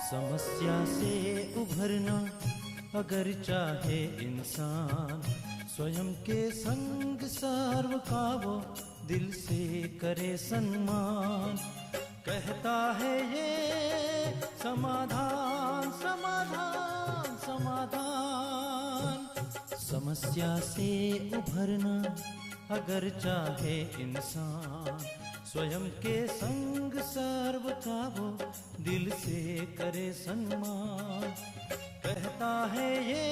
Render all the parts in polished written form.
समस्या से उभरना अगर चाहे इंसान, स्वयं के संग सर्व का वो दिल से करे सम्मान। कहता है ये समाधान समाधान समाधान। समस्या से उभरना अगर चाहे इंसान, स्वयं के संग सर्व का वो दिल से करे सम्मान। कहता है ये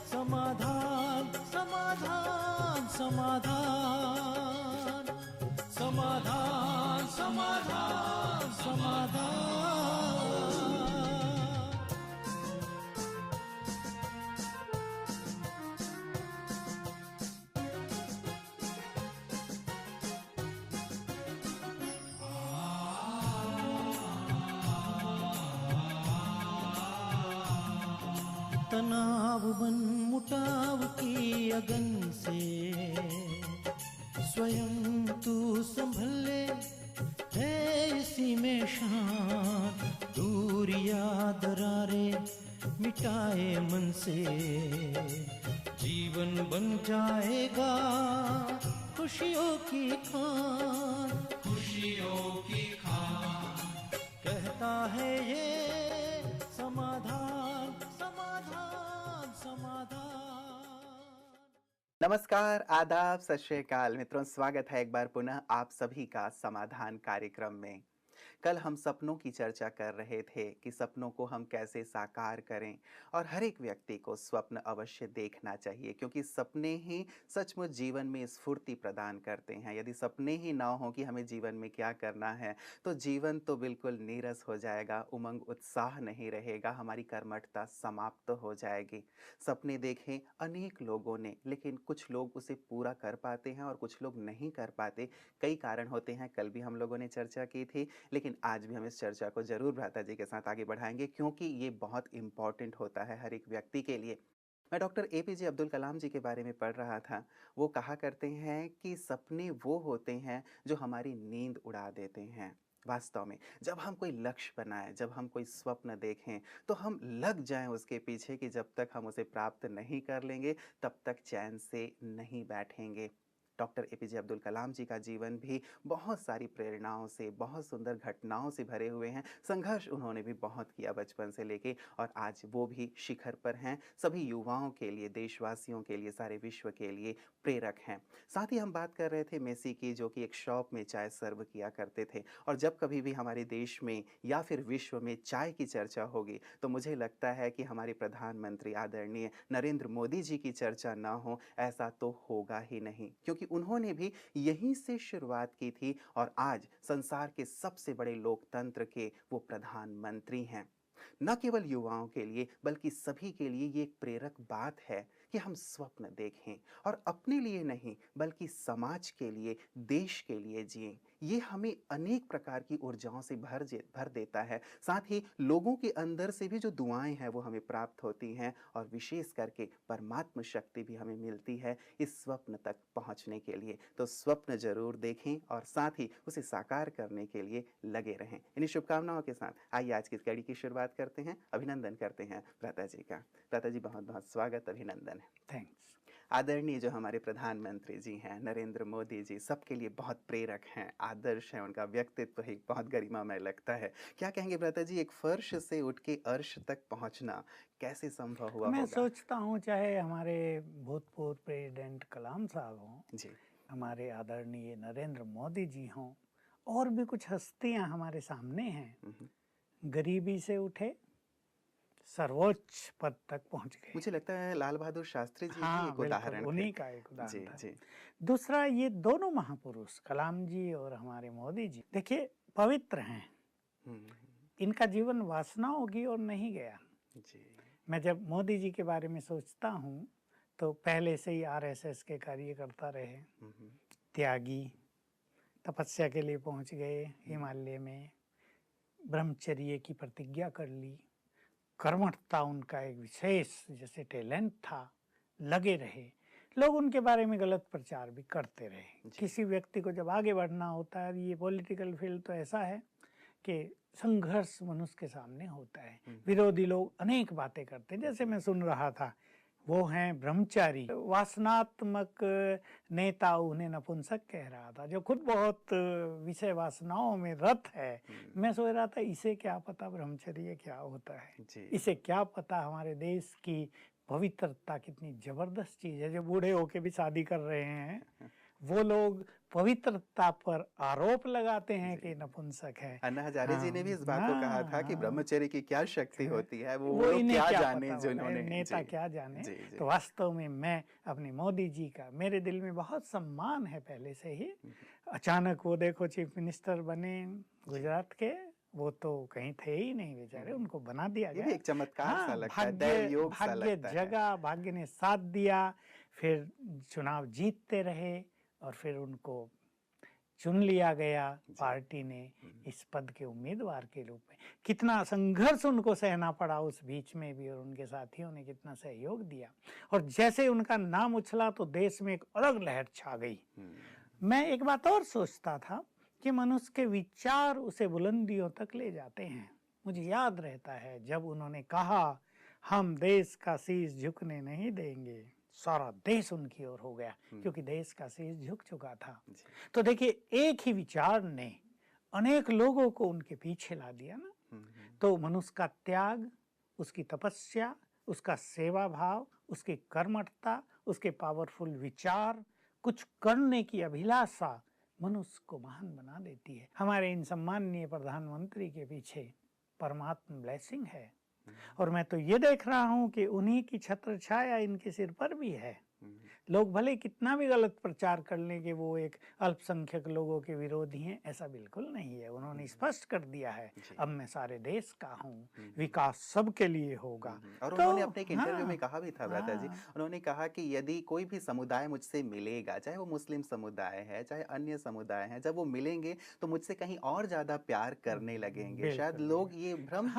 समाधान समाधान समाधान समाधान समाधान समाधान। तनाव बन मुटाव की अगन से स्वयं तू संभल ले, है इसी में शान। दूरिया दरारे मिटाए मन से, जीवन बन जाएगा खुशियों की खान खुशियों की खान। कहता है ये समाधान समाधान समाधान। नमस्कार, आदाब, सत श्री अकाल मित्रों, स्वागत है एक बार पुनः आप सभी का समाधान कार्यक्रम में। कल हम सपनों की चर्चा कर रहे थे कि सपनों को हम कैसे साकार करें, और हर एक व्यक्ति को स्वप्न अवश्य देखना चाहिए, क्योंकि सपने ही सचमुच जीवन में स्फूर्ति प्रदान करते हैं। यदि सपने ही ना हो कि हमें जीवन में क्या करना है, तो जीवन तो बिल्कुल नीरस हो जाएगा, उमंग उत्साह नहीं रहेगा, हमारी कर्मठता समाप्त हो जाएगी। सपने देखें अनेक लोगों ने, लेकिन कुछ लोग उसे पूरा कर पाते हैं और कुछ लोग नहीं कर पाते। कई कारण होते हैं, कल भी हम लोगों ने चर्चा की थी, लेकिन आज भी हम इस चर्चा को जरूर भ्राता जी के साथ आगे बढ़ाएंगे, क्योंकि ये बहुत इंपॉर्टेंट होता है हर एक व्यक्ति के लिए। मैं डॉक्टर एपीजे अब्दुल कलाम जी के बारे में पढ़ रहा था। वो कहा करते हैं कि सपने वो होते हैं जो हमारी नींद उड़ा देते हैं। वास्तव में जब हम कोई लक्ष्य बनाएं, जब हम कोई स्वप्न देखें, तो हम लग जाएं उसके पीछे कि जब तक हम उसे प्राप्त नहीं कर लेंगे तब तक चैन से नहीं बैठेंगे। डॉक्टर एपीजे अब्दुल कलाम जी का जीवन भी बहुत सारी प्रेरणाओं से, बहुत सुंदर घटनाओं से भरे हुए हैं। संघर्ष उन्होंने भी बहुत किया बचपन से लेके, और आज वो भी शिखर पर हैं। सभी युवाओं के लिए, देशवासियों के लिए, सारे विश्व के लिए प्रेरक हैं। साथ ही हम बात कर रहे थे मेसी की, जो कि एक शॉप में चाय सर्व किया करते थे। और जब कभी भी हमारे देश में या फिर विश्व में चाय की चर्चा होगी, तो मुझे लगता है कि हमारे प्रधानमंत्री आदरणीय नरेंद्र मोदी जी की चर्चा ना हो, ऐसा तो होगा ही नहीं, क्योंकि उन्होंने भी यहीं से शुरुआत की थी और आज संसार के सबसे बड़े लोकतंत्र के वो प्रधानमंत्री हैं। न केवल युवाओं के लिए बल्कि सभी के लिए ये एक प्रेरक बात है कि हम स्वप्न देखें, और अपने लिए नहीं बल्कि समाज के लिए, देश के लिए जिएं। ये हमें अनेक प्रकार की ऊर्जाओं से भर देता है। साथ ही लोगों के अंदर से भी जो दुआएं हैं वो हमें प्राप्त होती हैं, और विशेष करके परमात्म शक्ति भी हमें मिलती है इस स्वप्न तक पहुंचने के लिए। तो स्वप्न जरूर देखें और साथ ही उसे साकार करने के लिए लगे रहें। इन्हीं शुभकामनाओं के साथ आइए आज की इस कड़ी की शुरुआत करते हैं। अभिनंदन करते हैं भ्राता जी का। भ्राता जी, बहुत बहुत स्वागत, अभिनंदन है। थैंक्स। आदरणीय जो हमारे प्रधानमंत्री जी हैं नरेंद्र मोदी जी, सबके लिए बहुत प्रेरक हैं, आदर्श हैं। उनका व्यक्तित्व ही बहुत गरिमामय लगता है। क्या कहेंगे भ्राता जी, एक फर्श से उठ के अर्श तक पहुंचना कैसे संभव हुआ मैं होगा? सोचता हूँ चाहे हमारे भूतपूर्व प्रेसिडेंट कलाम साहब हों, जी, हमारे आदरणीय नरेंद्र मोदी जी हों, और भी कुछ हस्तियां हमारे सामने हैं, गरीबी से उठे सर्वोच्च पद तक पहुंच गए। मुझे लगता है लाल बहादुर शास्त्री जी भी हाँ, एक बिल्कुल उदाहरण थे। उन्हीं का एक जी उदाहरण था। जी दूसरा, ये दोनों महापुरुष कलाम जी और हमारे मोदी जी, देखिए, पवित्र हैं। इनका जीवन वासनाओं की ओर नहीं गया। जी। मैं जब मोदी जी के बारे में सोचता हूँ तो पहले से ही आरएसएस के कार्यकर्ता रहे, त्यागी, तपस्या के लिए पहुंच गए हिमालय में, ब्रह्मचर्य की प्रतिज्ञा कर ली, कर्मठता उनका एक विशेष जैसे टैलेंट था, लगे रहे। लोग उनके बारे में गलत प्रचार भी करते रहे। किसी व्यक्ति को जब आगे बढ़ना होता है, ये पॉलिटिकल फील्ड तो ऐसा है कि संघर्ष मनुष्य के सामने होता है। विरोधी लोग अनेक बातें करते हैं, जैसे मैं सुन रहा था, वो हैं ब्रह्मचारी, वासनात्मक नेता उन्हें नपुंसक कह रहा था, जो खुद बहुत विषय वासनाओं में रत है। मैं सोच रहा था इसे क्या पता ब्रह्मचर्य क्या होता है, इसे क्या पता हमारे देश की पवित्रता कितनी जबरदस्त चीज है। जो बूढ़े होके भी शादी कर रहे हैं वो लोग पवित्रता पर आरोप लगाते हैं कि नपुंसक है। अन्ना हजारे जी ने भी इस बात को कहा था कि ब्रह्मचर्य की क्या शक्ति होती है, वो लोग इन्हें क्या क्या जाने पता, जिन्होंने नेता क्या जाने। तो वास्तव में मैं अपने मोदी जी का, मेरे दिल में बहुत सम्मान है पहले से ही। अचानक वो देखो चीफ मिनिस्टर बने गुजरात के, वो तो कहीं थे ही नहीं बेचारे, उनको बना दिया गया। एक चमत्कार सा लगता है, दैव योग सा लगता है। जगह, भाग्य ने साथ दिया, फिर चुनाव जीतते रहे और फिर उनको चुन लिया गया पार्टी ने इस पद के उम्मीदवार के रूप में। कितना संघर्ष उनको सहना पड़ा उस बीच में भी, और उनके साथियों ने कितना सहयोग दिया, और जैसे उनका नाम उछला तो देश में एक अलग लहर छा गई। मैं एक बात और सोचता था कि मनुष्य के विचार उसे बुलंदियों तक ले जाते हैं। मुझे याद रहता है जब उन्होंने कहा हम देश का शीश झुकने नहीं देंगे, सारा देश उनकी ओर हो गया, क्योंकि देश का शीश झुक चुका था। तो देखिए, एक ही विचार ने अनेक लोगों को उनके पीछे ला दिया ना। तो मनुष्य का त्याग, उसकी तपस्या, उसका सेवा भाव, उसकी कर्मठता, उसके पावरफुल विचार, कुछ करने की अभिलाषा मनुष्य को महान बना देती है। हमारे इन सम्माननीय प्रधानमंत्री के पीछे परमात्मा ब्लेसिंग है, और मैं तो ये देख रहा हूँ कि उन्हीं की छत्र छाया इनके सिर पर भी है। लोग भले कितना भी गलत प्रचार कर लें कि वो एक अल्पसंख्यक लोगों के विरोधी हैं, ऐसा बिल्कुल नहीं है। उन्होंने स्पष्ट कर दिया है, अब मैं सारे देश का हूँ, विकास सबके लिए होगा। और उन्होंने अपने एक इंटरव्यू में कहा भी था भ्राता जी, उन्होंने कहा कि यदि कोई भी समुदाय मुझसे मिलेगा, चाहे वो मुस्लिम समुदाय है चाहे अन्य समुदाय है, जब वो मिलेंगे तो मुझसे कहीं और ज्यादा प्यार करने लगेंगे। शायद लोग ये भ्रम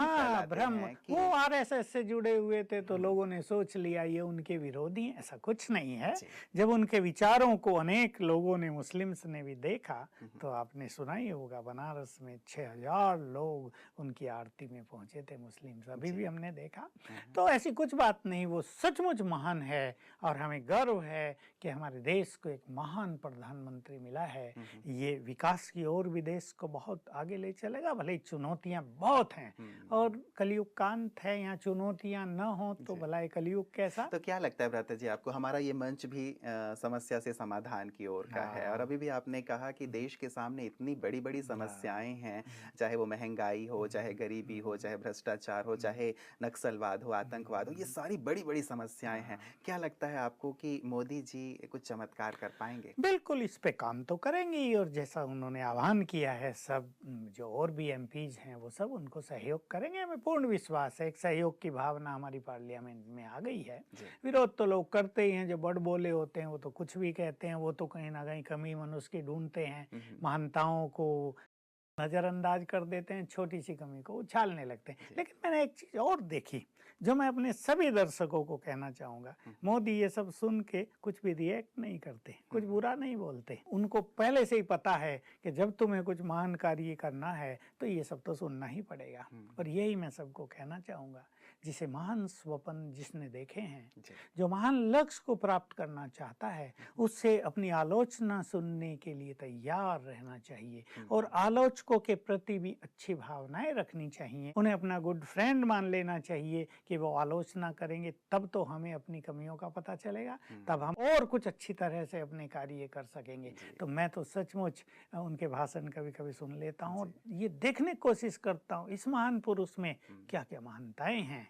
भ्रम, वो आरएसएस से जुड़े हुए थे तो लोगों ने सोच लिया ये उनके विरोधी हैं, ऐसा कुछ नहीं है। जब उनके विचारों को अनेक लोगों ने, मुस्लिम्स ने भी देखा, तो आपने सुना ही होगा बनारस में 6000 लोग उनकी आरती में पहुंचे थे, मुस्लिम्स, अभी भी हमने देखा। तो ऐसी कुछ बात नहीं, वो सचमुच महान है, और हमें गर्व है कि हमारे देश को एक महान प्रधानमंत्री मिला है। ये विकास की ओर भी देश को बहुत आगे ले चलेगा। भले चुनौतियां बहुत हैं, और कलयुग का अंत है, यहाँ चुनौतियां न हो तो भला कलयुग कैसा। तो क्या लगता है भ्राता जी आपको, हमारा ये मंच भी समस्या से समाधान की ओर का है, और अभी भी आपने कहा कि देश के सामने इतनी बड़ी बड़ी समस्याएं हैं, चाहे वो महंगाई हो, चाहे गरीबी हो, चाहे भ्रष्टाचार हो, चाहे नक्सलवाद हो, आतंकवाद हो, ये सारी बड़ी बड़ी समस्याएं हैं। क्या लगता है आपको कि मोदी जी कुछ चमत्कार कर पाएंगे? बिल्कुल, इस पे काम तो करेंगे ही, और जैसा उन्होंने आह्वान किया है, सब जो और भी एमपीज हैं वो सब उनको सहयोग करेंगे। हमें पूर्ण विश्वास है, एक सहयोग की भावना हमारी पार्लियामेंट में आ गई है। विरोध तो लोग करते ही हैं, जो बड़ बोले होते हैं वो तो कुछ भी कहते हैं, वो तो कहीं ना कहीं कमी मनुष्य की ढूंढते हैं, महानताओं को नजरअंदाज कर देते हैं, छोटी सी कमी को उछालने लगते हैं। लेकिन मैंने एक चीज और देखी जो मैं अपने सभी दर्शकों को कहना चाहूंगा, मोदी ये सब सुन के कुछ भी रिएक्ट नहीं करते, कुछ बुरा नहीं बोलते। उनको पहले से ही पता है कि जब तुम्हें कुछ महान कार्य करना है तो ये सब तो सुनना ही पड़ेगा। और यही मैं सबको कहना चाहूंगा, जिसे महान स्वप्न जिसने देखे हैं, जो महान लक्ष्य को प्राप्त करना चाहता है, उससे अपनी आलोचना सुनने के लिए तैयार रहना चाहिए, और आलोचकों के प्रति भी अच्छी भावनाएं रखनी चाहिए। उन्हें अपना गुड फ्रेंड मान लेना चाहिए कि वो आलोचना करेंगे, तब तो हमें अपनी कमियों का पता चलेगा, तब हम और कुछ अच्छी तरह से अपने कार्य कर सकेंगे। तो मैं तो सचमुच उनके भाषण कभी कभी सुन लेता हूँ, और ये देखने की कोशिश करता हूँ इस महान पुरुष में क्या क्या महानताएं हैं।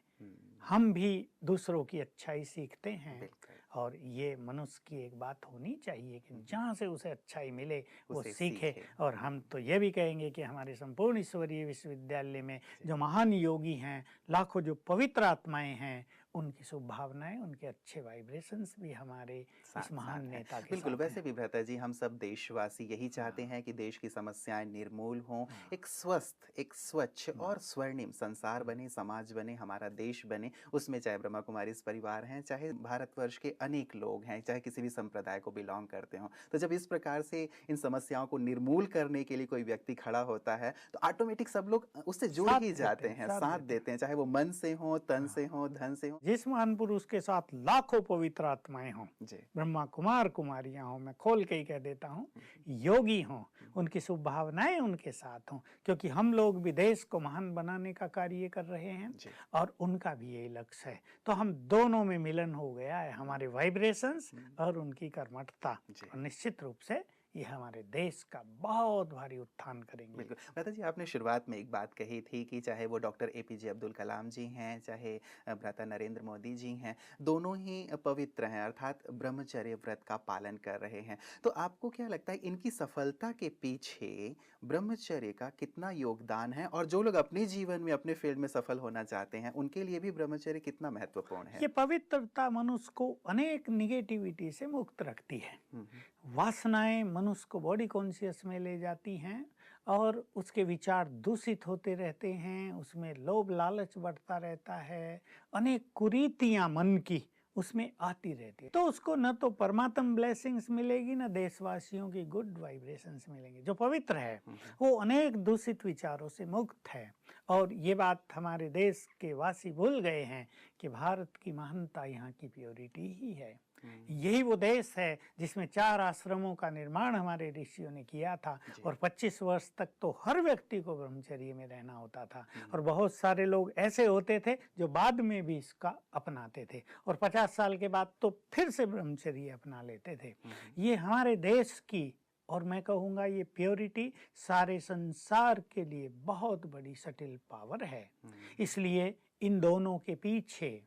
हम भी दूसरों की अच्छाई सीखते हैं, और ये मनुष्य की एक बात होनी चाहिए कि जहाँ से उसे अच्छाई मिले वो सीखे। और हम तो ये भी कहेंगे कि हमारे संपूर्ण ईश्वरीय विश्वविद्यालय में जो महान योगी हैं, लाखों जो पवित्र आत्माएं हैं, उनकी शुभ भावनाएं, उनके अच्छे वाइब्रेशंस भी हमारे साथ इस महान साथ है। नेता के बिल्कुल, साथ वैसे हैं। भी भ्राता जी हम सब देशवासी यही चाहते हाँ, हैं कि देश की समस्याएं निर्मूल हों, हाँ, एक स्वस्थ, एक स्वच्छ और हाँ, स्वर्णिम संसार बने, समाज बने, हमारा देश बने। उसमें चाहे ब्रह्मा कुमारीज़ परिवार हैं, चाहे भारतवर्ष के अनेक लोग हैं, चाहे किसी भी संप्रदाय को बिलॉन्ग करते हों। तो जब इस प्रकार से इन समस्याओं को निर्मूल करने के लिए कोई व्यक्ति खड़ा होता है, तो ऑटोमेटिक सब लोग उससे जुड़ साथ ही देते जाते हैं, हैं, साथ साथ देते हैं। देते हैं, चाहे वो मन से हों, तन हाँ, से हों, धन से हों। जिस महान पुरुष के साथ लाखों पवित्र आत्माएं हों, जी। ब्रह्मा कुमार कुमारियां हों, मैं खोल के ही कह देता हूं, हुँ, योगी हों, हुँ, उनकी शुभ भावनाएं उनके साथ हों, क्योंकि हम लोग भी देश को महान बनाने का कार्य कर रहे हैं जी। और उनका भी यही लक्ष्य है। तो हम दोनों में मिलन हो गया है, हमारे वाइब्रेशंस हुँ, और उनकी कर्मठता, जी। और निश्चित रूप से ये हमारे देश का बहुत भारी उत्थान करेंगे। बिल्कुल। भ्राता जी आपने शुरुआत में एक बात कही थी कि चाहे वो डॉक्टर एपीजे अब्दुल कलाम जी हैं, चाहे भ्राता नरेंद्र मोदी जी हैं, दोनों ही पवित्र हैं अर्थात ब्रह्मचर्य व्रत का पालन कर रहे हैं। तो आपको क्या लगता है इनकी सफलता के पीछे ब्रह्मचर्य का कितना योगदान है? और जो लोग अपने जीवन में अपने फील्ड में सफल होना चाहते हैं, उनके लिए भी ब्रह्मचर्य कितना महत्वपूर्ण है? ये पवित्रता मनुष्य को अनेक निगेटिविटी से मुक्त रखती है। हुँ, हुँ। वासनाएं मनुष्य को बॉडी कॉन्शियस में ले जाती हैं और उसके विचार दूषित होते रहते हैं, उसमें लोभ लालच बढ़ता रहता है, अनेक कुरीतियां मन की उसमें आती रहती है। तो उसको न तो परमात्म ब्लेसिंग्स मिलेगी, न देशवासियों की गुड वाइब्रेशंस मिलेंगे। जो पवित्र है हुँ, हुँ। वो अनेक दूषित विचारों से मुक्त है। और ये बात हमारे देश के वासी भूल गए हैं कि भारत की महानता यहाँ की प्योरिटी ही है। हुँ, यही वो देश है जिसमें 4 आश्रमों का निर्माण हमारे ऋषियों ने किया था जी। और 25 वर्ष तक तो हर व्यक्ति को ब्रह्मचर्य में रहना होता था। हुँ, और बहुत सारे लोग ऐसे होते थे जो बाद में भी इसका अपनाते थे और 50 साल के बाद तो फिर से ब्रह्मचर्य अपना लेते थे। हुँ, ये हमारे देश की, और मैं कहूँगा ये प्योरिटी सारे संसार के लिए बहुत बड़ी सटिल पावर है। हुँ, इसलिए इन दोनों के पीछे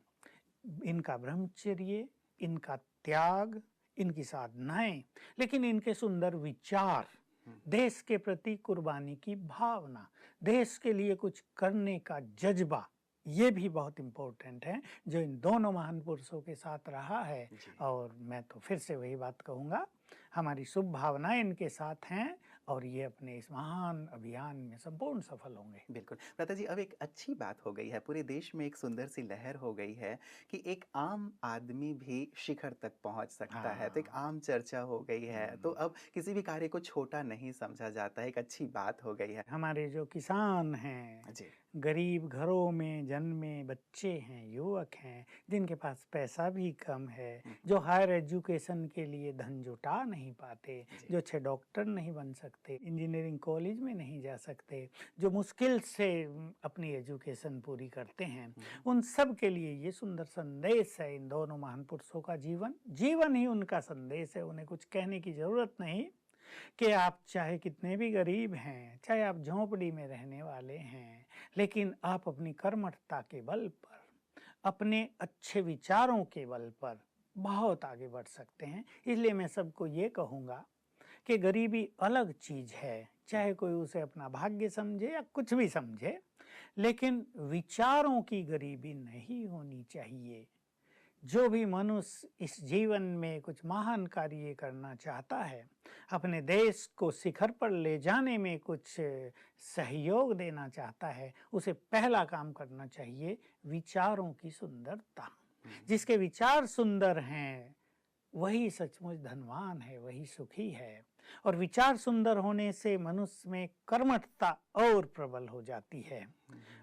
इनका ब्रह्मचर्य, इनका त्याग, इनकी साधनाएं, लेकिन इनके सुंदर विचार, हुँ, देश के प्रति कुर्बानी की भावना, देश के लिए कुछ करने का जज्बा, ये भी बहुत इम्पोर्टेंट है जो इन दोनों महान पुरुषों के साथ रहा है। जी। और मैं तो फिर से वही बात कहूँगा, हमारी शुभ भावनाएं इनके साथ हैं और ये अपने इस महान अभियान में संपूर्ण सफल होंगे। बिल्कुल। भ्राता जी अब एक अच्छी बात हो गई है, पूरे देश में एक सुंदर सी लहर हो गई है कि एक आम आदमी भी शिखर तक पहुँच सकता है, तो एक हाँ। आम चर्चा हो गई है, तो अब किसी भी कार्य को छोटा नहीं समझा जाता है, एक अच्छी बात हो गई है। हमारे जो किसान हैं, जी। गरीब घरों में जन्मे बच्चे हैं, युवक हैं, जिनके पास पैसा भी कम है, हुँ, जो हायर एजुकेशन के लिए धन जुटा नहीं पाते, जी। जो अच्छे डॉक्टर नहीं बन सकते, इंजीनियरिंग कॉलेज में नहीं जा सकते, जो मुश्किल से अपनी एजुकेशन पूरी करते हैं, हुँ, उन सब के लिए ये सुंदर संदेश है इन दोनों महान पुरुषों का जीवन। जीवन ही उनका संदेश है, उन्हें कुछ कहने की जरूरत नहीं कि आप चाहे कितने भी गरीब हैं, चाहे आप झोंपड़ी में रहने वाले हैं, लेकिन आप अपनी कर्मठता के बल पर, अपने अच्छे विचारों के बल पर बहुत आगे बढ़ सकते हैं। इसलिए मैं सबको ये कहूँगा कि गरीबी अलग चीज है, चाहे कोई उसे अपना भाग्य समझे या कुछ भी समझे, लेकिन विचारों की गरीबी नहीं होनी चाहिए। जो भी मनुष्य इस जीवन में कुछ महान कार्य करना चाहता है, अपने देश को शिखर पर ले जाने में कुछ सहयोग देना चाहता है, उसे पहला काम करना चाहिए विचारों की सुंदरता। जिसके विचार सुंदर हैं वही सचमुच धनवान है, वही सुखी है। और विचार सुंदर होने से मनुष्य में कर्मठता और प्रबल हो जाती है,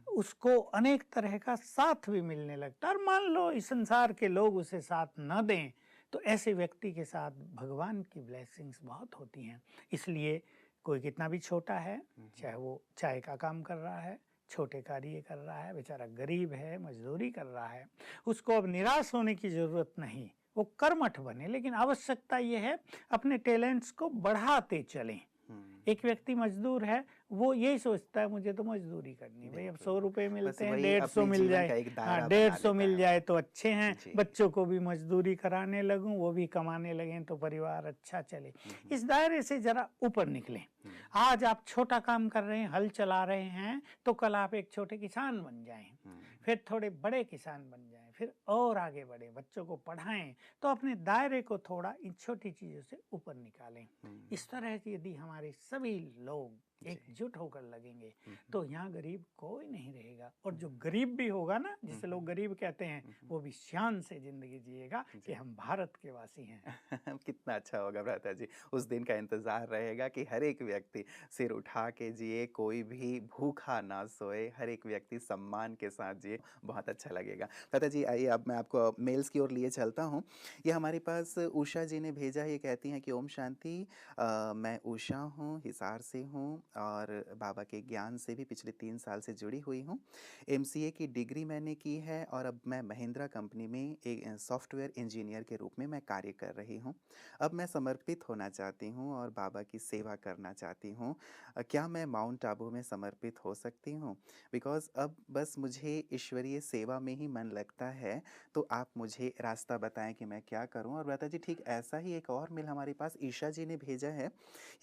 उसको अनेक तरह का साथ भी मिलने लगता है। और मान लो इस संसार के लोग उसे साथ न दें तो ऐसे व्यक्ति के साथ भगवान की ब्लेसिंग्स बहुत होती हैं। इसलिए कोई कितना भी छोटा है, चाहे वो चाय का काम कर रहा है, छोटे कार्य कर रहा है, बेचारा गरीब है, मजदूरी कर रहा है, उसको अब निराश होने की जरूरत नहीं, वो कर्मठ बने, लेकिन आवश्यकता ये है अपने टैलेंट्स को बढ़ाते चलें। एक व्यक्ति मजदूर है, वो यही सोचता है मुझे तो मजदूरी करनी है, भाई अब 100 रुपए मिलते हैं, 150 मिल जाए, हाँ 150 मिल जाए तो अच्छे हैं, बच्चों को भी मजदूरी कराने लगूं, वो भी कमाने लगें तो परिवार अच्छा चले। इस दायरे से जरा ऊपर निकलें। आज आप छोटा काम कर रहे हैं, हल चला रहे हैं, तो कल आप एक छोटे किसान बन जाएं, फिर थोड़े बड़े किसान बन जाएं, फिर और आगे बढ़े, बच्चों को पढ़ाएं, तो अपने दायरे को थोड़ा इन छोटी चीज़ों से ऊपर निकालें। इस तरह से यदि हमारे सभी लोग एकजुट होकर लगेंगे तो यहाँ गरीब कोई नहीं रहेगा, और जो गरीब भी होगा ना, जिसे लोग गरीब कहते हैं, वो भी शान से जिंदगी जिएगा कि हम भारत के वासी हैं। कितना अच्छा होगा भ्राता जी, उस दिन का इंतजार रहेगा कि हर एक व्यक्ति सिर उठा के जिए, कोई भी भूखा ना सोए, हर एक व्यक्ति सम्मान के साथ जिए, बहुत अच्छा लगेगा। भ्राता जी आइए, अब मैं आपको मेल्स की ओर लिए चलता हूँ। ये हमारे पास उषा जी ने भेजा, ये कहती हैं कि ओम शांति, मैं उषा हूँ, हिसार से हूँ और बाबा के ज्ञान से भी पिछले 3 साल से जुड़ी हुई हूँ। एमसीए की डिग्री मैंने की है और अब मैं महिंद्रा कंपनी में एक सॉफ्टवेयर इंजीनियर के रूप में मैं कार्य कर रही हूँ। अब मैं समर्पित होना चाहती हूँ और बाबा की सेवा करना चाहती हूँ। क्या मैं माउंट आबू में समर्पित हो सकती हूँ? बिकॉज़ अब बस मुझे ईश्वरीय सेवा में ही मन लगता है, तो आप मुझे रास्ता बताएं कि मैं क्या करूं। और भ्राता जी ठीक ऐसा ही एक और मेल हमारे पास ईशा जी ने भेजा है।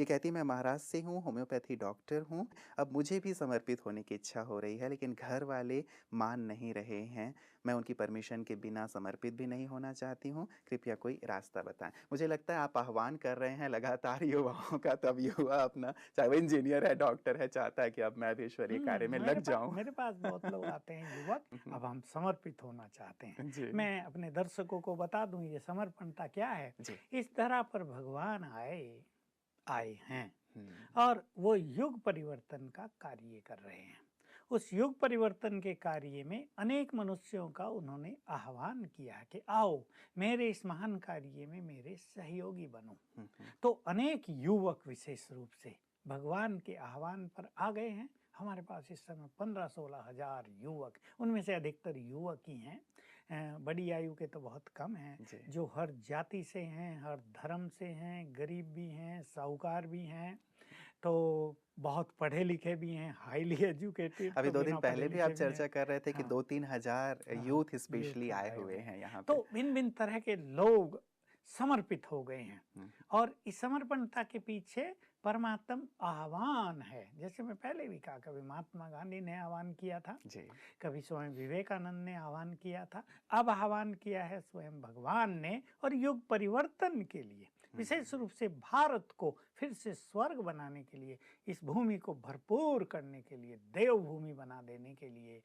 ये कहती, मैं महाराष्ट्र से हूँ, होम्योपैथी डॉक्टर हूँ। अब मुझे भी समर्पित होने की इच्छा हो रही है, लेकिन घर वाले मान नहीं रहे हैं। मैं उनकी परमिशन के बिना समर्पित भी नहीं होना चाहती हूँ, कृपया कोई रास्ता बताएं। मुझे लगता है आप आह्वान कर रहे हैं लगातार युवाओं का, तब युवा अपना, चाहे वो इंजीनियर है, डॉक्टर है, चाहता है कि अब मैं भी ईश्वरीय कार्य में लग जाऊं। मेरे पास बहुत लोग आते हैं युवक, अब हम समर्पित होना चाहते हैं। जी मैं अपने दर्शकों को बता दूं ये समर्पणता क्या है। जी। इस धरा पर भगवान आए हैं हम्म, और वो युग परिवर्तन का कार्य कर रहे हैं। उस युग परिवर्तन के कार्य में अनेक मनुष्यों का उन्होंने आह्वान किया कि आओ मेरे इस महान कार्य में मेरे सहयोगी बनो। तो अनेक युवक विशेष रूप से भगवान के आह्वान पर आ गए हैं। हमारे पास इस समय 15-16 हजार युवक, उनमें से अधिकतर युवक ही हैं। बड़ी आयु के तो बहुत कम हैं, जी। जो हर जाति से हैं, हर धर्म से हैं, गरीब भी हैं, साहूकार भी हैं, तो बहुत पढ़े लिखे भी हैं, हाईली एजुकेटेड, अभी तो 2 दिन बिना पढ़े पहले भी आप लिखे भी हैं। चर्चा कर रहे थे कि हाँ 2-3 हजार हाँ, यूथ स्पेशली यूथ आए आए हुए हुए हैं हैं। यहाँ पे। तो भिन्न भिन्न तरह के लोग समर्पित हो गए हैं, हुँ, और इस समर्पणता के पीछे परमात्म आह्वान है। जैसे मैं पहले भी कहा, कभी महात्मा गांधी ने आह्वान किया था, जी। कभी स्वयं विवेकानंद ने आह्वान किया था, अब आह्वान किया है स्वयं भगवान ने, और युग परिवर्तन के लिए, विशेष रूप से भारत को फिर से स्वर्ग बनाने के लिए, इस भूमि को भरपूर करने के लिए, देवभूमि बना देने के लिए,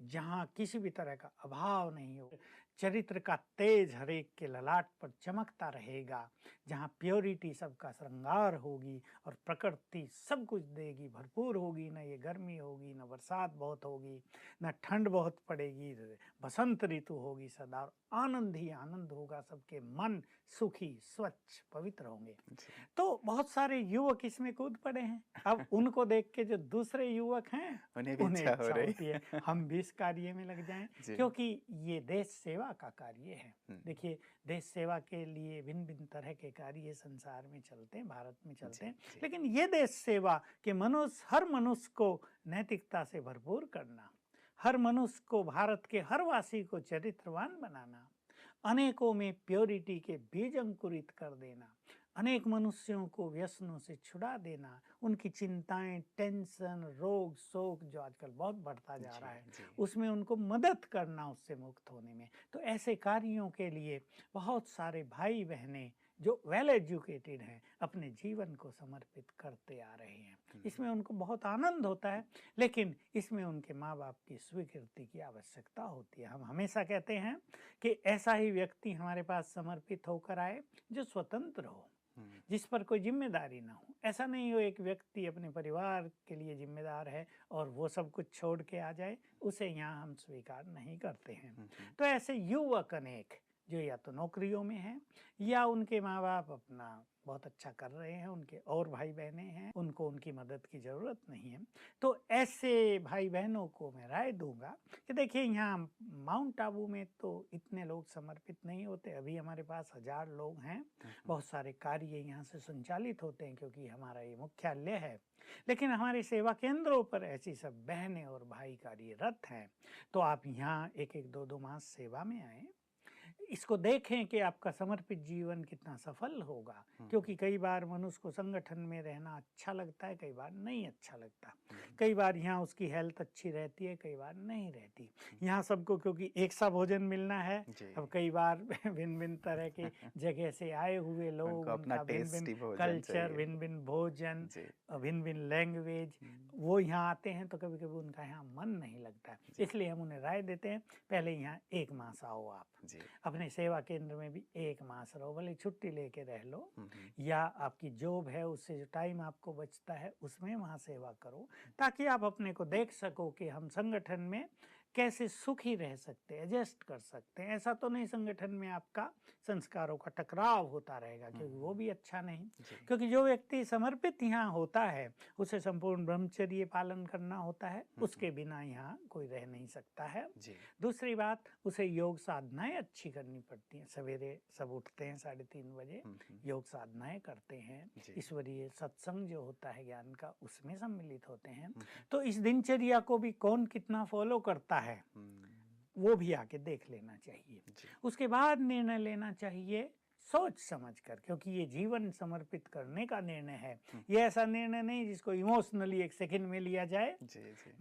जहाँ किसी भी तरह का अभाव नहीं हो, चरित्र का तेज हरेक के ललाट पर चमकता रहेगा, जहाँ प्योरिटी सबका श्रृंगार होगी और प्रकृति सब कुछ देगी, भरपूर होगी, न ये गर्मी होगी, न बरसात बहुत होगी, न ठंड बहुत पड़ेगी, बसंत ऋतु होगी सदा, और आनंद ही आनंद होगा, सबके मन सुखी स्वच्छ पवित्र होंगे। जी। तो बहुत सारे युवक इसमें कूद पड़े हैं। अब उनको देख के जो दूसरे युवक हैं, उन्हें भी उन्हें इच्छा हो इच्छा रही। होती है हम भी इस कार्य में लग जाएं, जी। क्योंकि ये देश सेवा का कार्य है। हुँ, देखिए, देश सेवा के लिए भिन्न भिन्न तरह के कार्य संसार में चलते हैं, भारत में चलते जी, हैं, जी। लेकिन ये देश सेवा के हर मनुष्य को नैतिकता से भरपूर करना, हर मनुष्य को, भारत के हर वासी को चरित्रवान बनाना, अनेकों में प्योरिटी के बीज अंकुरित कर देना, अनेक मनुष्यों को व्यसनों से छुड़ा देना, उनकी चिंताएं, टेंशन, रोग शोक जो आजकल बहुत बढ़ता जा जी, रहा है, जी। उसमें उनको मदद करना, उससे मुक्त होने में। तो ऐसे कार्यों के लिए बहुत सारे भाई बहनें जो वेल एजुकेटेड हैं, अपने जीवन को समर्पित करते आ रहे हैं। इसमें उनको बहुत आनंद होता है, लेकिन इसमें उनके माँ बाप की स्वीकृति की आवश्यकता होती है। हम हमेशा कहते हैं कि ऐसा ही व्यक्ति हमारे पास समर्पित होकर आए जो स्वतंत्र हो, हुँ, जिस पर कोई जिम्मेदारी ना हो। ऐसा नहीं हो एक व्यक्ति अपने परिवार के लिए जिम्मेदार है और वो सब कुछ छोड़ के आ जाए, उसे यहाँ हम स्वीकार नहीं करते हैं। हुँ, हुँ। तो ऐसे युवक अनेक जो या तो नौकरियों में हैं, या उनके माँ बाप अपना बहुत अच्छा कर रहे हैं, उनके और भाई बहनें हैं, उनको उनकी मदद की ज़रूरत नहीं है। तो ऐसे भाई बहनों को मैं राय दूंगा कि देखिए, यहाँ माउंट आबू में तो इतने लोग समर्पित नहीं होते। अभी हमारे पास 1000 लोग हैं, बहुत सारे कार्य यहाँ से संचालित होते हैं क्योंकि हमारा ये मुख्यालय है, लेकिन हमारे सेवा केंद्रों पर ऐसी सब बहनें और भाई कार्यरत हैं। तो आप यहाँ 1-1, 2-2 मास सेवा में आए, इसको देखें कि आपका समर्पित जीवन कितना सफल होगा, क्योंकि कई बार मनुष्य को संगठन में रहना अच्छा लगता है, कई बार नहीं अच्छा लगता। कई बार यहाँ उसकी हेल्थ अच्छी रहती है, कई बार नहीं रहती। यहाँ सबको क्योंकि एक सा भोजन मिलना है, अब कई बार भिन्न-भिन्न तरह के जगह से आए हुए लोग, उनको अपना उनका भिन्न-भिन्न टेस्टी भोजन कल्चर, चाहिए। भिन्न-भिन्न भोजन, जी। भिन्न-भिन्न लैंग्वेज, वो यहाँ आते हैं तो कभी-कभी उनका यहाँ मन नहीं लगता है। इसलिए हम उन्हें राय देते हैं, पहले यहाँ 1 मास आओ आप। जी। अपने सेवा केंद्र में भी 1 मास रहो, भले छुट्टी लेके रह लो, या आपकी जॉब है उससे जो टाइम आपको बचता है उसमें वहाँ सेवा करो, ताकि आप अपने को देख सको कि हम संगठन में कैसे सुखी रह सकते हैं, एडजस्ट कर सकते हैं। ऐसा तो नहीं संगठन में आपका संस्कारों का टकराव होता रहेगा, क्योंकि वो भी अच्छा नहीं। क्योंकि जो व्यक्ति समर्पित यहाँ होता है उसे संपूर्ण ब्रह्मचर्य पालन करना होता है, उसके बिना यहाँ कोई रह नहीं सकता है। दूसरी बात, उसे योग साधनाएं अच्छी करनी पड़ती हैं। सवेरे सब उठते हैं 3:30 बजे, योग साधनाएं करते हैं, ईश्वरीय सत्संग जो होता है ज्ञान का उसमें सम्मिलित होते हैं। तो इस दिनचर्या को भी कौन कितना फॉलो करता है वो भी आके देख लेना चाहिए। उसके बाद निर्णय लेना चाहिए सोच समझकर, क्योंकि ये जीवन समर्पित करने का निर्णय है। ये ऐसा निर्णय नहीं जिसको इमोशनली 1 सेकंड में लिया जाए।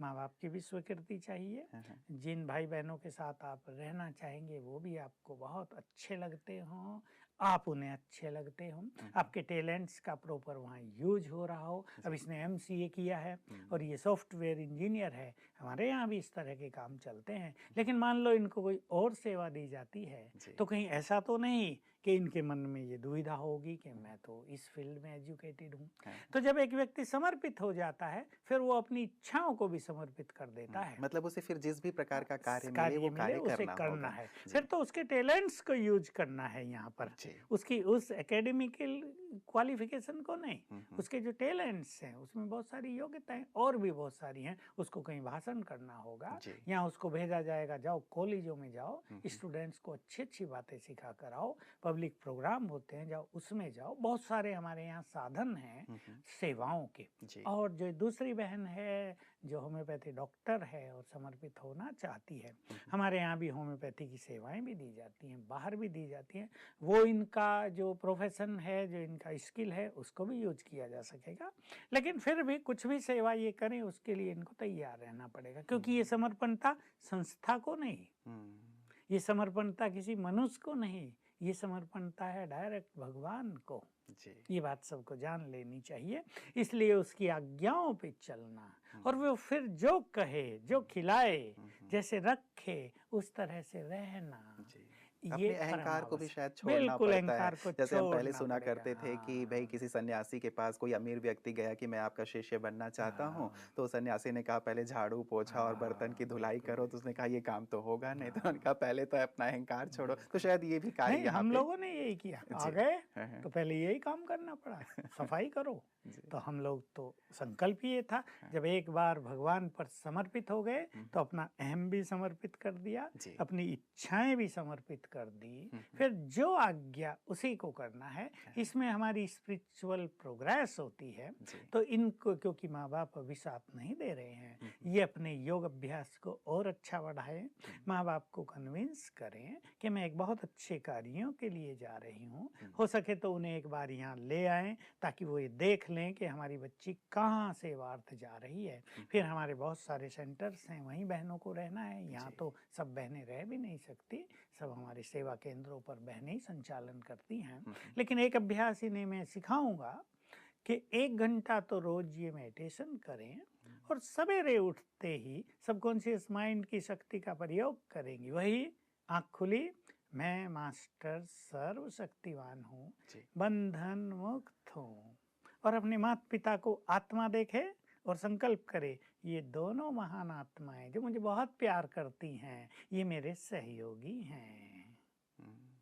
माँ बाप की भी स्वीकृति चाहिए। जिन भाई बहनों के साथ आप रहना चाहेंगे वो भी आपको बहुत अच्छे लगते हों, आप उन्हें अच्छे लगते हों, आपके टैलेंट्स का प्रॉपर वहाँ यूज हो रहा हो। अब इसने MCA किया है और ये सॉफ्टवेयर इंजीनियर है, हमारे यहाँ भी इस तरह के काम चलते हैं। लेकिन मान लो इनको कोई और सेवा दी जाती है तो कहीं ऐसा तो नहीं कि इनके मन में ये दुविधा होगी कि मैं तो इस फील्ड में एजुकेटेड हूँ। तो जब एक व्यक्ति समर्पित हो जाता है फिर वो अपनी इच्छाओं को भी समर्पित कर देता है। मतलब उसे फिर जिस भी प्रकार का कार्य मिले वो कार्य उसे करना है। फिर तो उसके टैलेंट्स को यूज करना है यहाँ पर, उसकी उस एकेडमिकल क्वालिफिकेशन को नहीं, उसके जो टैलेंट्स हैं उसमें बहुत सारी योग्यताएं और भी बहुत सारी हैं। उसको कहीं भाषण करना होगा, यहाँ उसको भेजा जाएगा, जाओ कॉलेजों में जाओ, स्टूडेंट्स को अच्छी अच्छी बातें सिखा कर आओ, पब्लिक प्रोग्राम होते हैं जाओ उसमें जाओ। बहुत सारे हमारे यहाँ साधन हैं सेवाओं के। और जो दूसरी बहन है जो होम्योपैथी डॉक्टर है और समर्पित होना चाहती है, हमारे यहाँ भी होम्योपैथी की सेवाएं भी दी जाती हैं, बाहर भी दी जाती हैं। वो इनका जो प्रोफेशन है, जो इनका स्किल है उसको भी यूज किया जा सकेगा। लेकिन फिर भी कुछ भी सेवा ये करें उसके लिए इनको तैयार रहना पड़ेगा, क्योंकि ये समर्पणता संस्था को नहीं, ये समर्पणता किसी मनुष्य को नहीं, ये समर्पणता है डायरेक्ट भगवान को। ये बात सबको जान लेनी चाहिए। इसलिए उसकी आज्ञाओं पे चलना और वो फिर जो कहे, जो खिलाए, जैसे रखे उस तरह से रहना। अपने अहंकार को भी शायद छोड़ना पड़ता है। जैसे हम पहले सुना करते थे कि भाई किसी सन्यासी के पास कोई अमीर व्यक्ति गया कि मैं आपका शिष्य बनना चाहता हूँ, तो सन्यासी ने कहा पहले झाड़ू पोछा और बर्तन की धुलाई करो, तो उसने कहा ये काम तो होगा नहीं, तो उन्होंने कहा पहले तो अपना अहंकार छोड़ो। तो शायद ये भी कार्य हम लोगों ने यही किया, आ गए तो पहले यही काम करना पड़ा, सफाई करो। तो हम लोग तो संकल्प ये था, जब एक बार भगवान पर समर्पित हो गए तो अपना अहम भी समर्पित कर दिया, अपनी इच्छाएं भी समर्पित कर दी, फिर जो आज्ञा उसी को करना है। इसमें हमारी स्पिरिचुअल प्रोग्रेस होती है। तो इनको क्योंकि माँ बाप अभी साथ नहीं दे रहे हैं, ये अपने योग अभ्यास को और अच्छा बढ़ाएं, माँ बाप को कन्विंस करें कि मैं एक बहुत अच्छे कार्यों के लिए जा रही हूँ। हो सके तो उन्हें एक बार यहाँ ले आएं ताकि वो ये देख लें कि हमारी बच्ची कहाँ सेवार्थ जा रही है। फिर हमारे बहुत सारे सेंटर्स हैं, वहीं बहनों को रहना है, यहाँ तो सब बहनें रह भी नहीं सकती, सब हमारे सेवा केंद्रों पर बहनें ही संचालन करती हैं। लेकिन एक अभ्यास इन्हें मैं सिखाऊंगा कि 1 घंटा तो रोज ये मेडिटेशन करें और सवेरे उठते ही सबकॉन्शियस माइंड की शक्ति का प्रयोग करेंगी। वही आँख खुली, मैं मास्टर सर्वशक्तिवान हूँ, बंधन मुक्त हूँ, और अपने माता पिता को आत्मा देखे और संकल्प करे ये दोनों महान आत्माएं जो मुझे बहुत प्यार करती हैं, ये मेरे सहयोगी हैं।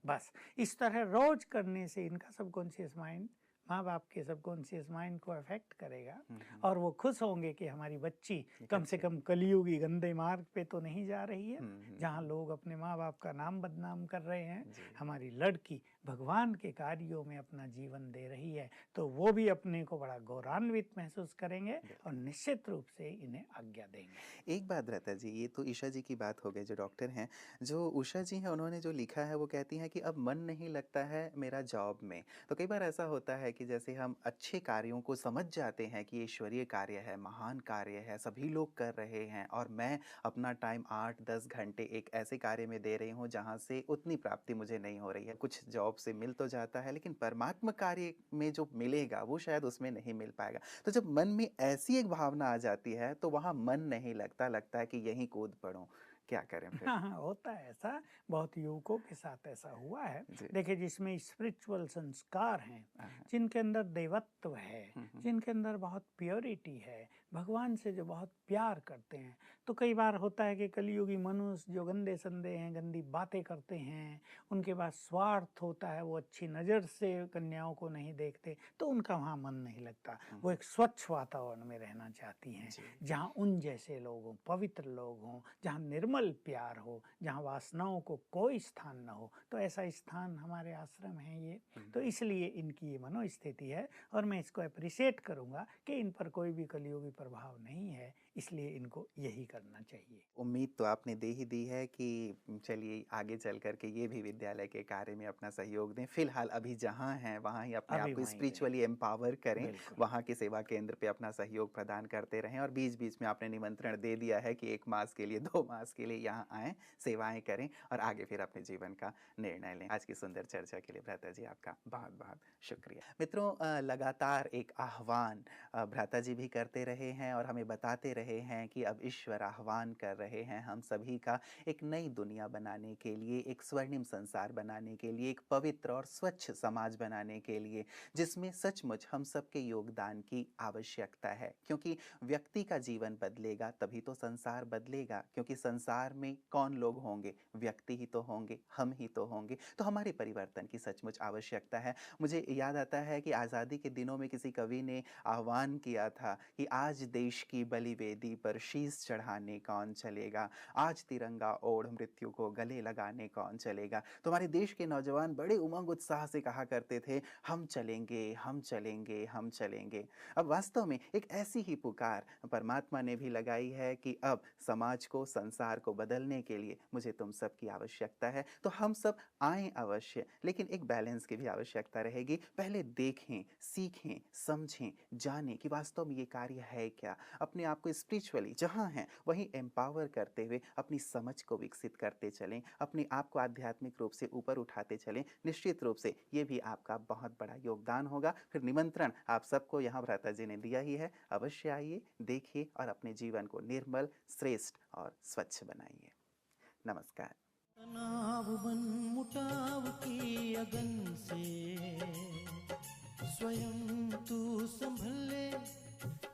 बस इस तरह रोज करने से इनका सबकॉन्शियस माइंड माँ बाप के सबकॉन्शियस माइंड को अफेक्ट करेगा और वो खुश होंगे कि हमारी बच्ची कम से कम कलियुगी गंदे मार्ग पे तो नहीं जा रही है, जहाँ लोग अपने माँ बाप का नाम बदनाम कर रहे हैं। हमारी लड़की भगवान के कार्यों में अपना जीवन दे रही है, तो वो भी अपने को बड़ा गौरवान्वित महसूस करेंगे और निश्चित रूप से इन्हें आज्ञा देंगे। एक बात रहता है जी, ये तो ईशा जी की बात हो गई जो डॉक्टर हैं। जो उषा जी हैं उन्होंने जो लिखा है वो कहती हैं कि अब मन नहीं लगता है मेरा जॉब में। तो कई बार ऐसा होता है कि जैसे हम अच्छे कार्यों को समझ जाते हैं कि ईश्वरीय कार्य है, महान कार्य है, सभी लोग कर रहे हैं और मैं अपना टाइम 8-10 घंटे एक ऐसे कार्य में दे रही हूँ जहाँ से उतनी प्राप्ति मुझे नहीं हो रही है। कुछ जॉब से मिल तो जाता है लेकिन परमात्मा कार्य में जो मिलेगा वो शायद उसमें नहीं मिल पाएगा। तो जब मन में ऐसी एक भावना आ जाती है तो वहाँ मन नहीं लगता है कि यहीं कूद पड़ूं। क्या करें फिर? हाँ, हाँ, होता है ऐसा, बहुत युवकों के साथ ऐसा हुआ है। जी। देखिए, जिसमें स्पिरिचुअल संस्कार हैं, हाँ। जिनके अंदर देवत्व है, हम्म। जिनके अंदर बहुत प्योरिटी है, भगवान से जो बहुत प्यार करते हैं, तो कई बार होता है कि कलयुगी मनुष्य जो गंदे संदे हैं, गंदी बातें करते हैं, उनके पास स्वार्थ होता है, वो अच्छी नज़र से कन्याओं को नहीं देखते, तो उनका वहाँ मन नहीं लगता। वो एक स्वच्छ वातावरण में रहना चाहती हैं, जी। जहाँ उन जैसे लोग हों, पवित्र लोग हों, जहाँ निर्मल प्यार हो, जहाँ वासनाओं को कोई स्थान न हो। तो ऐसा स्थान हमारे आश्रम है ये, तो इसलिए इनकी ये मनोस्थिति है और मैं इसको अप्रिशिएट करूँगा कि इन पर कोई भी कलयुगी प्रभाव नहीं है, इसलिए इनको यही करना चाहिए। उम्मीद तो आपने दे ही दी है कि चलिए आगे चल कर के ये भी विद्यालय के कार्य में अपना सहयोग दें। फिलहाल अभी जहाँ हैं वहाँ ही अपने अभी आप को वहीं स्पिरिचुअली एम्पावर करें, बिल्कुल। वहाँ के सेवा केंद्र पे अपना सहयोग प्रदान करते रहें और बीच-बीच में आपने निमंत्रण दे दिया है कि 1 मास के लिए, 2 मास के लिए यहाँ आएँ, सेवाएँ करें और आगे फिर अपने जीवन का निर्णय लें। आज की सुंदर चर्चा के लिए भ्राता जी आपका बहुत-बहुत शुक्रिया। मित्रों, लगातार एक आह्वान भ्राता जी भी करते रहे हैं और हमें बताते रहे हैं कि अब ईश्वर आह्वान कर रहे हैं हम सभी का एक नई दुनिया बनाने के लिए, एक स्वर्णिम संसार बनाने के लिए, एक पवित्र और स्वच्छ समाज बनाने के लिए, जिसमें सचमुच हम सबके योगदान की आवश्यकता है। क्योंकि व्यक्ति का जीवन बदलेगा तभी तो संसार बदलेगा, क्योंकि संसार में कौन लोग होंगे? व्यक्ति ही तो होंगे, हम ही तो होंगे। तो हमारे परिवर्तन की सचमुच आवश्यकता है। मुझे याद आता है कि आज़ादी के दिनों में किसी कवि ने आह्वान किया था कि आज देश की बलिवेदी पर शीश चढ़ाने कौन चलेगा, आज तिरंगा ओढ़ मृत्यु को गले लगाने कौन चलेगा। तो हमारे देश के नौजवान बड़े उमंग उत्साह से कहा करते थे, हम चलेंगे, हम चलेंगे, हम चलेंगे। अब वास्तव में एक ऐसी ही पुकार परमात्मा ने भी लगाई है कि अब समाज को, संसार को बदलने के लिए मुझे तुम सब की आवश्यकता है। तो हम सब आएं अवश्य, लेकिन एक बैलेंस की भी आवश्यकता रहेगी। पहले देखें, सीखें, समझें, जानें कि वास्तव में ये कार्य है क्या। अपने आप को स्पिरिचुअली जहाँ हैं वहीं एम्पावर करते हुए अपनी समझ को विकसित करते चलें, अपने आप को आध्यात्मिक रूप से ऊपर उठाते चलें। निश्चित रूप से ये भी आपका बहुत बड़ा योगदान होगा। फिर निमंत्रण आप सबको यहाँ भ्राता जी ने दिया ही है, अवश्य आइए, देखिए और अपने जीवन को निर्मल, श्रेष्ठ और स्वच्छ बनाइए। नमस्कार। तनाव बन मुटाव की अगन से स्वयं तू संभल ले,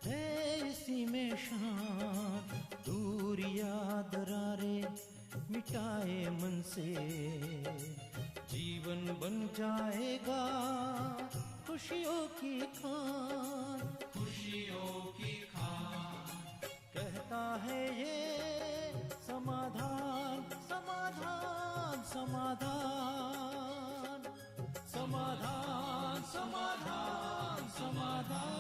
है इसी में शान, दूरिया दरारे मिटाए मन से, जीवन बन जाएगा खुशियों की खान, खुशियों की खान। कहता है ये समाधान, समाधान, समाधान, समाधान, समाधान, समाधान।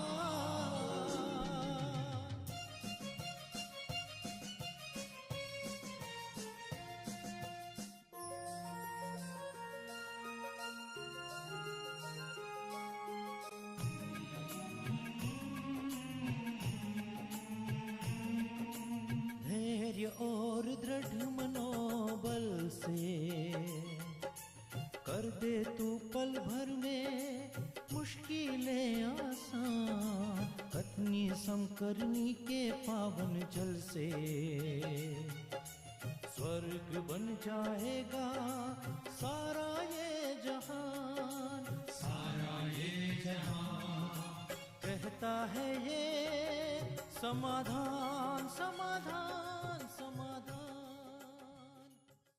धैर्य और दृढ़ मनोबल से कर दे तू पल भर में मुश्किलें आसान, कतनी समकरनी के पावन जल से स्वर्ग बन जाएगा सारा ये जहान, सारा ये जहान। कहता है ये समाधान, समाधान,